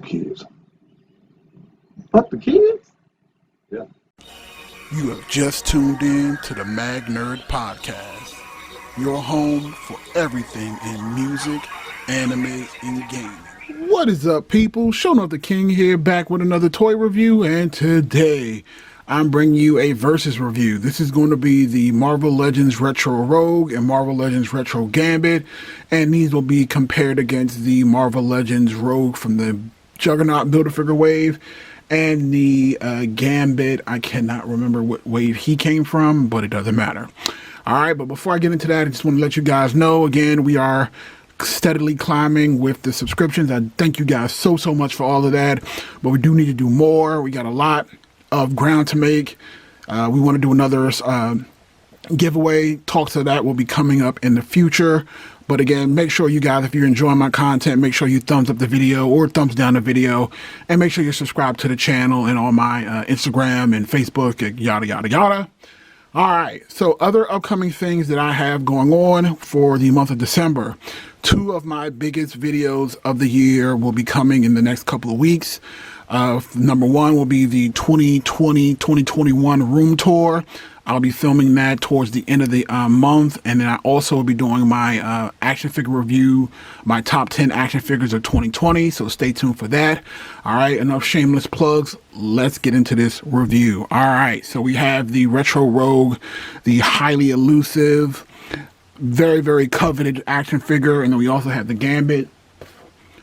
kids. Fuck the kids? Yeah. You have just tuned in to the Mag Nerd Podcast, your home for everything in music, anime, and gaming. What is up, people? Showing the King here, back with another toy review, and today I'm bringing you a Versus review. This is going to be the Marvel Legends Retro Rogue and Marvel Legends Retro Gambit, and these will be compared against the Marvel Legends Rogue from the Juggernaut Build-A-Figure wave and the Gambit. I cannot remember what wave he came from, but it doesn't matter. All right, but before I get into that, I just want to let you guys know, again, we are steadily climbing with the subscriptions. I thank you guys so much for all of that, but we do need to do more. We got a lot of ground to make. We want to do another giveaway. Talks of that will be coming up in the future. But again, make sure you guys, if you're enjoying my content, make sure you thumbs up the video or thumbs down the video, and make sure you're subscribed to the channel and on my Instagram and Facebook, yada yada yada. All right, so other upcoming things that I have going on for the month of December. 2 of my biggest videos of the year will be coming in the next couple of weeks. Number 1 will be the 2020-2021 room tour. I'll be filming that towards the end of the month, and then I also will be doing my action figure review, my top 10 action figures of 2020, so stay tuned for that. All right, enough shameless plugs. Let's get into this review. All right, so we have the Retro Rogue, the highly elusive, very coveted action figure, and then we also have the Gambit.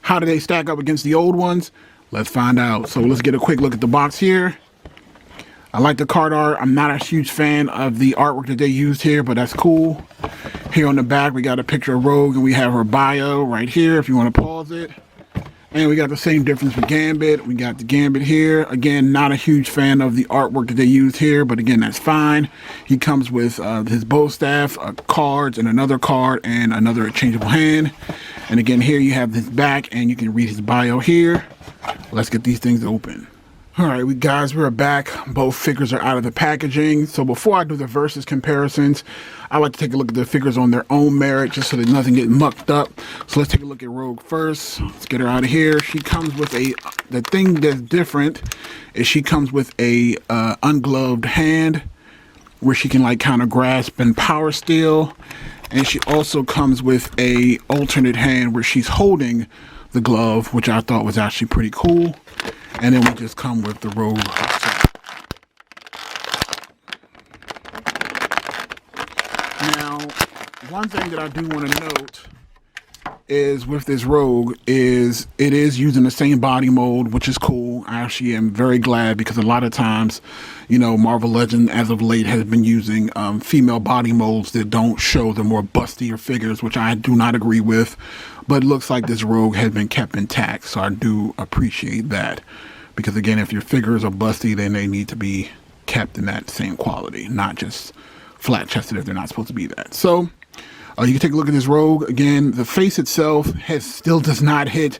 How do they stack up against the old ones? Let's find out. So let's get a quick look at the box here. I like the card art. I'm not a huge fan of the artwork that they used here, but that's cool. Here on the back, we got a picture of Rogue, and we have her bio right here if you want to pause it. And we got the same difference with Gambit. We got the Gambit here. Again, not a huge fan of the artwork that they used here, but again, that's fine. He comes with his bow staff, cards, and another card, and another changeable hand. And again, here you have his back, and you can read his bio here. Let's get these things open. All right, we're back. Both figures are out of the packaging. So before I do the versus comparisons, I like to take a look at the figures on their own merit, just so that nothing gets mucked up. So let's take a look at Rogue first. Let's get her out of here. She comes with the thing that's different is she comes with a ungloved hand where she can like kind of grasp and power steal. And she also comes with a alternate hand where she's holding the glove, which I thought was actually pretty cool. And then we just come with the Rogue. Now, one thing that I do want to note is with this Rogue is it is using the same body mold, which is cool. I actually am very glad because a lot of times, you know, Marvel Legends as of late has been using female body molds that don't show the more bustier figures, which I do not agree with. But it looks like this Rogue has been kept intact, so I do appreciate that. Because again, if your figures are busty, then they need to be kept in that same quality, not just flat-chested if they're not supposed to be that. So you can take a look at this Rogue. Again, the face itself still does not hit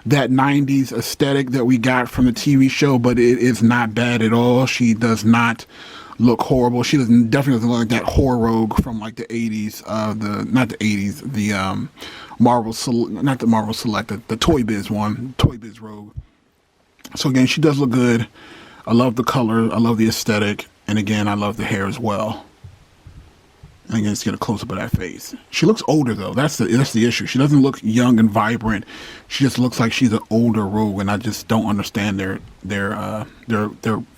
that 90s aesthetic that we got from the TV show, but it is not bad at all. She does not look horrible. She definitely doesn't look like that horror Rogue from like the 80s, the Marvel Select, the Toy Biz one, Toy Biz Rogue. So again, she does look good. I love the color. I love the aesthetic. And again, I love the hair as well. And again, let's get a close-up of that face. She looks older though. That's the issue. She doesn't look young and vibrant. She just looks like she's an older Rogue, and I just don't understand their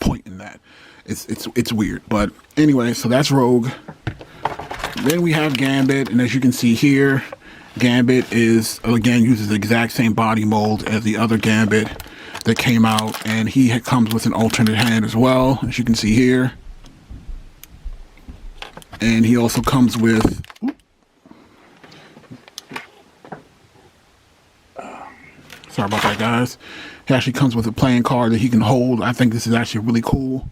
point in that. It's weird. But anyway, so that's Rogue. Then we have Gambit, and as you can see here, Gambit uses the exact same body mold as the other Gambit that came out, and he comes with an alternate hand as well, as you can see here. And he also comes with sorry about that, guys. He actually comes with a playing card that he can hold. I think this is actually really cool.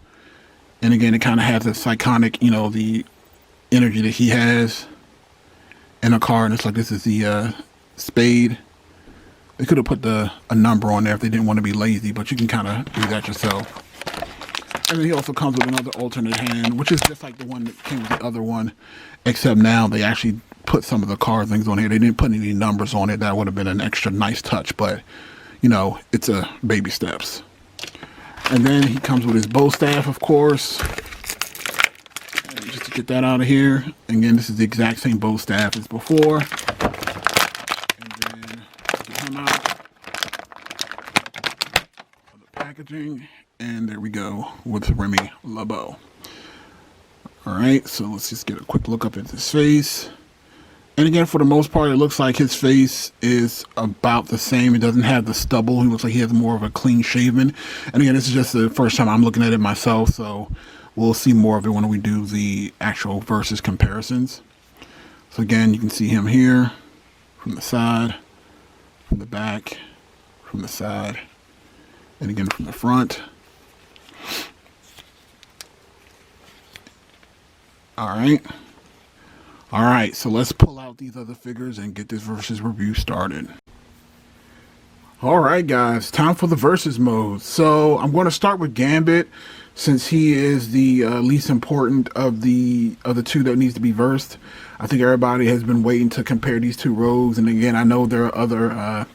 And again, it kind of has this iconic, you know, the energy that he has in a card. And it's like, this is the spade. They could have put a number on there if they didn't want to be lazy, but you can kind of do that yourself. And then he also comes with another alternate hand, which is just like the one that came with the other one, except now they actually put some of the card things on here. They didn't put any numbers on it. That would have been an extra nice touch, but you know, it's a baby steps. And then he comes with his bow staff, of course. And just to get that out of here. Again, this is the exact same bow staff as before. And then get him out of the packaging. And there we go with Remy LeBeau. All right, so let's just get a quick look up at his face. And again, for the most part, it looks like his face is about the same. It doesn't have the stubble. He looks like he has more of a clean shaven. And again, this is just the first time I'm looking at it myself, so we'll see more of it when we do the actual versus comparisons. So again, you can see him here from the side, from the back, from the side, and again from the front. All right, so let's pull out these other figures and get this versus review started. All right, guys, time for the versus mode. So I'm going to start with Gambit, since he is the least important of the two that needs to be versed. I think everybody has been waiting to compare these two rogues, and again, I know there are other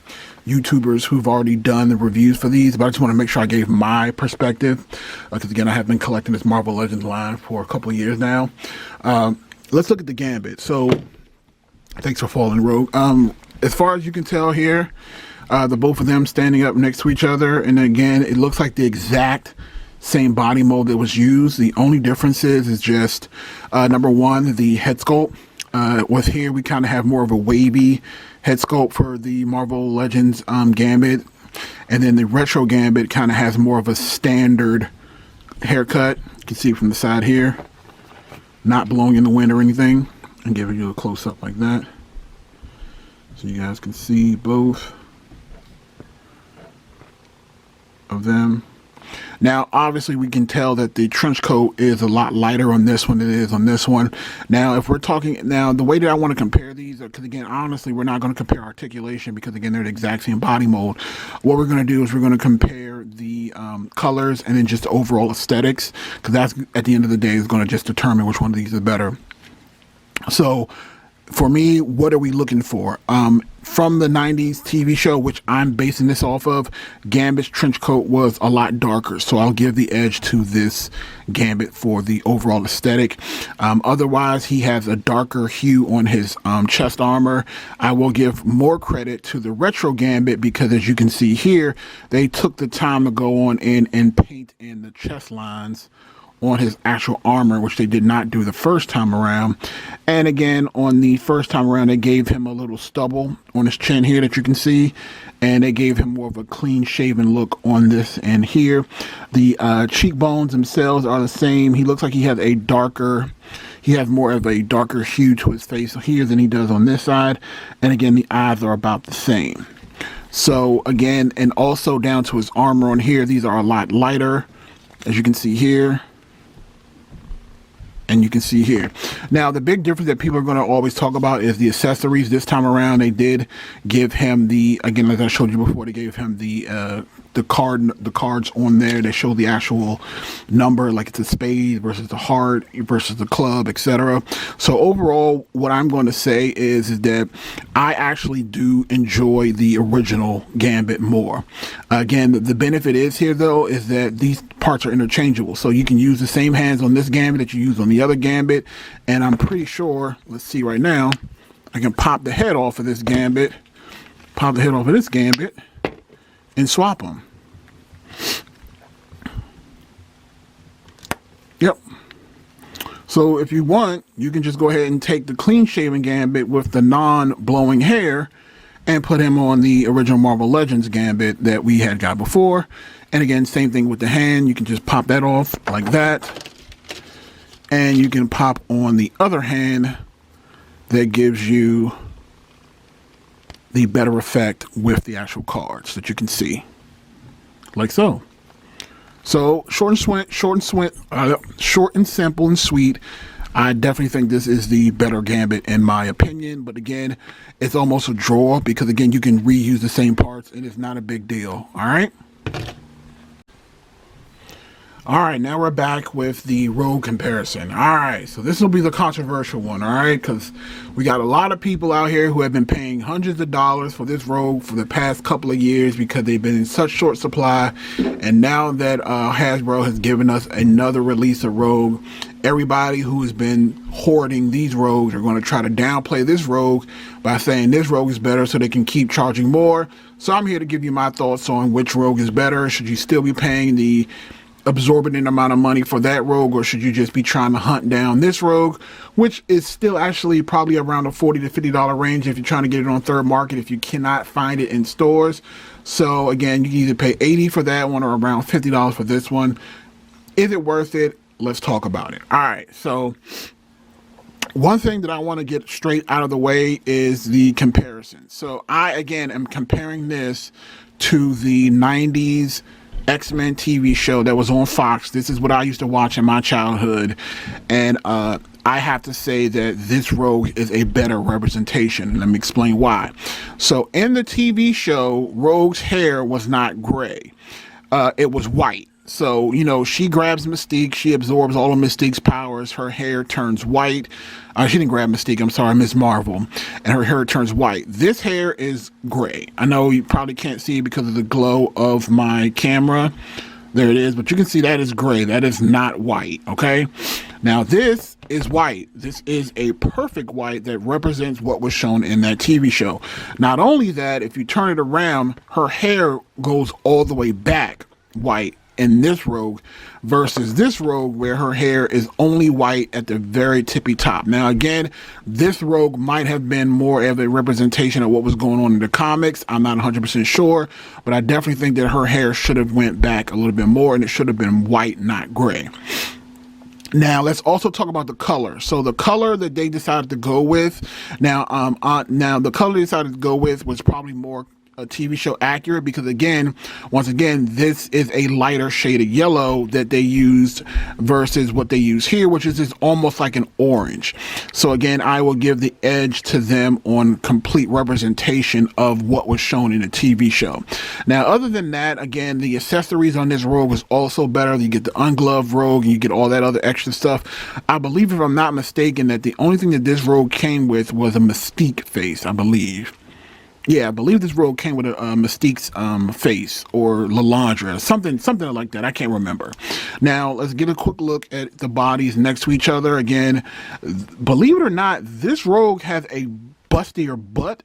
YouTubers who've already done the reviews for these, but I just want to make sure I gave my perspective, because again, I have been collecting this Marvel Legends line for a couple of years now. Let's look at the Gambit. So, thanks for following, Rogue. As far as you can tell here, the both of them standing up next to each other, and again, it looks like the exact same body mold that was used. The only difference is just number one, the head sculpt. With here, we kind of have more of a wavy head sculpt for the Marvel Legends Gambit, and then the retro Gambit kind of has more of a standard haircut. You can see from the side here. Not blowing in the wind or anything. I'm giving you a close-up like that, so you guys can see both of them. Now, obviously, we can tell that the trench coat is a lot lighter on this one than it is on this one. Now, if we're talking, now, the way that I want to compare these, because again, honestly, we're not going to compare articulation, because again, they're the exact same body mold. What we're going to do is we're going to compare the colors and then just the overall aesthetics, because that's, at the end of the day, is going to just determine which one of these is better. So, for me, what are we looking for? From the 90s TV show, which I'm basing this off of, Gambit's trench coat was a lot darker, so I'll give the edge to this Gambit for the overall aesthetic. Otherwise, he has a darker hue on his chest armor. I will give more credit to the retro Gambit, because as you can see here, they took the time to go on in and paint in the chest lines on his actual armor, which they did not do the first time around. And again, on the first time around, they gave him a little stubble on his chin here that you can see, and they gave him more of a clean shaven look on this end here. The cheekbones themselves are the same. He looks like he has more of a darker hue to his face here than he does on this side. And again, the eyes are about the same. So again, and also down to his armor on here, these are a lot lighter, as you can see here. And you can see here. Now, the big difference that people are going to always talk about is the accessories. This time around, they did give him the, again, as I showed you before, they gave him the cards on there. They show the actual number, like it's a spade versus the heart versus the club, etc. So overall, what I'm going to say is that I actually do enjoy the original Gambit more. Again, the benefit is here, though, is that these parts are interchangeable. So you can use the same hands on this Gambit that you use on the other Gambit. And I'm pretty sure, let's see right now, I can pop the head off of this Gambit, pop the head off of this Gambit, and swap them. Yep. So if you want, you can just go ahead and take the clean shaven Gambit with the non-blowing hair and put him on the original Marvel Legends Gambit that we had got before. And again, same thing with the hand. You can just pop that off like that. And you can pop on the other hand that gives you the better effect with the actual cards that you can see. Like so. So short and simple and sweet. I definitely think this is the better Gambit in my opinion. But again, it's almost a draw because again, you can reuse the same parts and it's not a big deal. All right. All right, now we're back with the Rogue comparison. All right, so this will be the controversial one, all right, because we got a lot of people out here who have been paying hundreds of dollars for this Rogue for the past couple of years because they've been in such short supply. And now that Hasbro has given us another release of Rogue, everybody who has been hoarding these Rogues are going to try to downplay this Rogue by saying this Rogue is better so they can keep charging more. So I'm here to give you my thoughts on which Rogue is better. Should you still be paying the absorbent amount of money for that Rogue, or should you just be trying to hunt down this Rogue, which is still actually probably around the $40 to $50 range if you're trying to get it on third market if you cannot find it in stores. So again, you can either pay $80 for that one or around $50 for this one. Is it worth it? Let's talk about it. All right, so one thing that I want to get straight out of the way is the comparison. So I, again, am comparing this to the 90s X-Men TV show that was on Fox. This is what I used to watch in my childhood, and I have to say that this Rogue is a better representation. Let me explain why. So in the TV show, Rogue's hair was not gray. It was white. So, you know, she grabs Mystique, she absorbs all of Mystique's powers, her hair turns white. She didn't grab Mystique, I'm sorry, Ms. Marvel, and her hair turns white. This hair is gray. I know you probably can't see it because of the glow of my camera. There it is, but you can see that is gray. That is not white, okay? Now, this is white. This is a perfect white that represents what was shown in that TV show. Not only that, if you turn it around, her hair goes all the way back white in this Rogue versus this Rogue where her hair is only white at the very tippy top. Now again, this Rogue might have been more of a representation of what was going on in the comics. I'm not 100% sure, but I definitely think that her hair should have went back a little bit more and it should have been white, not gray. Now let's also talk about the color. So the color that they decided to go with, now the color they decided to go with was probably more a TV show accurate because once again, this is a lighter shade of yellow that they used versus what they use here, which is almost like an orange. So again, I will give the edge to them on complete representation of what was shown in the TV show. Now, other than that, again, the accessories on this Rogue was also better. You get the ungloved Rogue and you get all that other extra stuff. I believe, if I'm not mistaken, that the only thing that this Rogue came with was a Mystique face, I believe. Yeah, I believe this Rogue came with a Mystique's face or Lalandra, something like that. I can't remember. Now, let's get a quick look at the bodies next to each other. Again, believe it or not, this Rogue has a bustier butt.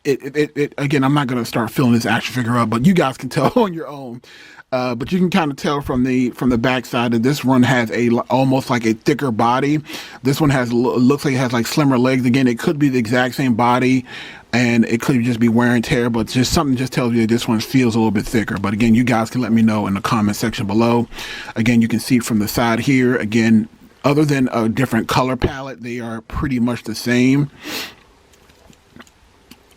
Again, I'm not going to start filling this action figure up, but you guys can tell on your own. But you can kind of tell from the backside that this one has almost like a thicker body. This one looks like it has like slimmer legs. Again, it could be the exact same body, and it could just be wear and tear, but just something just tells you that this one feels a little bit thicker. But again, you guys can let me know in the comment section below. Again, you can see from the side here. Again, other than a different color palette, they are pretty much the same.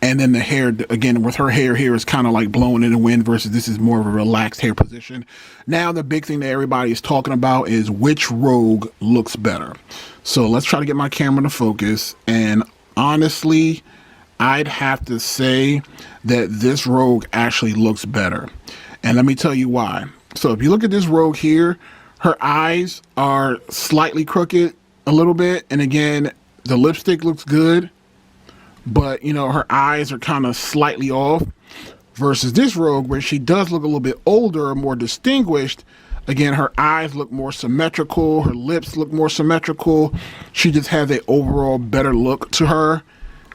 And then the hair, again, with her hair here is kind of like blowing in the wind versus this is more of a relaxed hair position. Now, the big thing that everybody is talking about is which Rogue looks better. So let's try to get my camera to focus. And honestly, I'd have to say that this Rogue actually looks better. And let me tell you why. So if you look at this Rogue here, her eyes are slightly crooked a little bit. And again, the lipstick looks good, but you know, her eyes are kind of slightly off versus this Rogue where she does look a little bit older, more distinguished. Again, her eyes look more symmetrical, her lips look more symmetrical. She just has an overall better look to her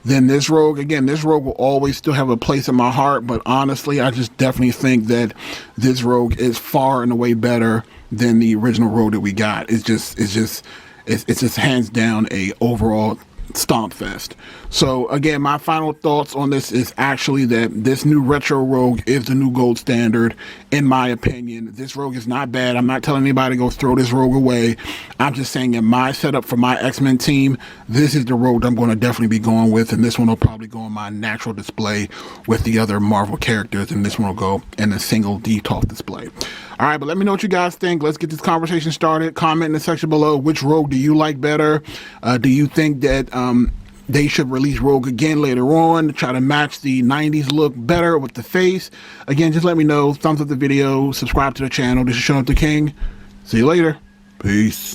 than this Rogue. Again, this Rogue will always still have a place in my heart, but honestly, I just definitely think that this Rogue is far and away better than the original Rogue that we got. It's just hands down a overall stomp fest. So again, my final thoughts on this is actually that this new retro Rogue is the new gold standard, in my opinion. This Rogue is not bad. I'm not telling anybody to go throw this Rogue away. I'm just saying, in my setup for my X-Men team, this is the Rogue I'm going to definitely be going with, and this one will probably go on my natural display with the other Marvel characters, and this one will go in a single default display. All right, but let me know what you guys think. Let's get this conversation started. Comment in the section below. Which Rogue do you like better? Do you think that they should release Rogue again later on to try to match the 90s look better with the face? Again, just let me know. Thumbs up the video. Subscribe to the channel. This is Sean the King, See you later. Peace.